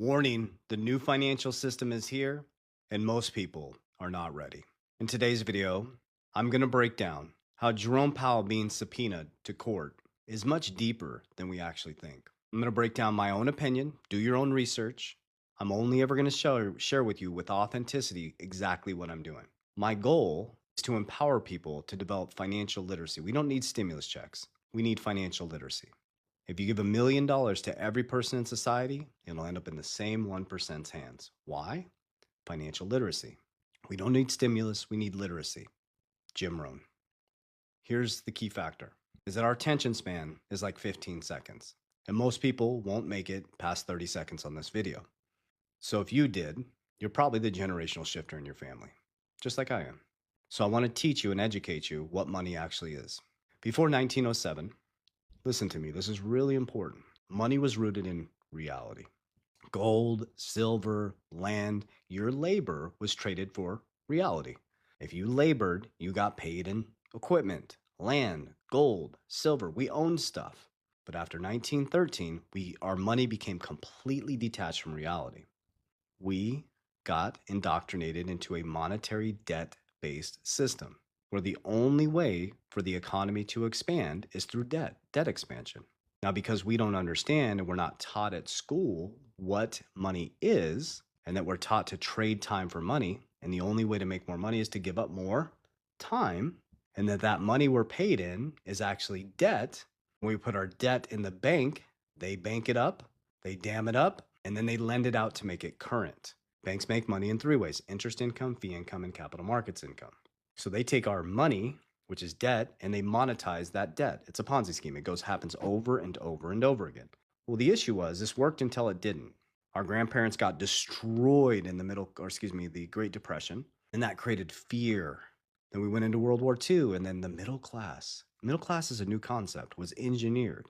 Warning, the new financial system is here, and most people are not ready. In today's video, I'm going to break down how Jerome Powell being subpoenaed to court is much deeper than we actually think. I'm going to break down my own opinion, do your own research. I'm only ever going to share with you with authenticity exactly what I'm doing. My goal is to empower people to develop financial literacy. We don't need stimulus checks. We need financial literacy. If you give $1 million to every person in society, it'll end up in the same 1%'s hands. Why? Financial literacy. We don't need stimulus, we need literacy. Jim Rohn. Here's the key factor is that our attention span is like 15 seconds. And most people won't make it past 30 seconds on this video. So if you did, you're probably the generational shifter in your family, just like I am. So I want to teach you and educate you what money actually is. Before 1907, listen to me, this is really important. Money was rooted in reality. Gold, silver, land, your labor was traded for reality. If you labored, you got paid in equipment, land, gold, silver. We owned stuff. But after 1913, our money became completely detached from reality. We got indoctrinated into a monetary debt-based system where the only way for the economy to expand is through debt expansion. Now, because we don't understand and we're not taught at school what money is, and that we're taught to trade time for money, and the only way to make more money is to give up more time, and that money we're paid in is actually debt. When we put our debt in the bank, they bank it up, they dam it up, and then they lend it out to make it current. Banks make money in three ways: interest income, fee income, and capital markets income. So they take our money, which is debt, and they monetize that debt. It's a Ponzi scheme. It happens over and over and over again. Well, the issue was this worked until it didn't. Our grandparents got destroyed in the Great Depression, and that created fear. Then we went into World War II, and then the middle class. Middle class is a new concept, was engineered.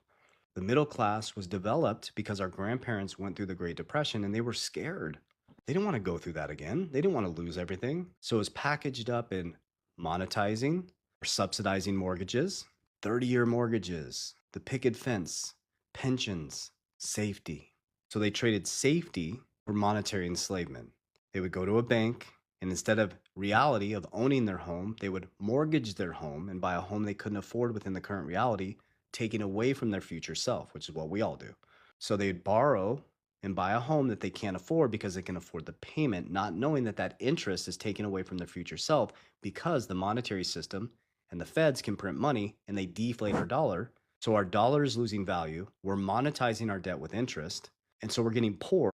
The middle class was developed because our grandparents went through the Great Depression and they were scared. They didn't want to go through that again. They didn't want to lose everything. So it was packaged up in monetizing or subsidizing mortgages, 30-year mortgages, the picket fence, pensions, safety. So they traded safety for monetary enslavement. They would go to a bank, and instead of reality of owning their home, they would mortgage their home and buy a home they couldn't afford within the current reality, taking away from their future self, which is what we all do. So they'd borrow and buy a home that they can't afford because they can afford the payment, not knowing that that interest is taken away from their future self because the monetary system and the feds can print money and they deflate our dollar. So our dollar is losing value. We're monetizing our debt with interest. And so we're getting poor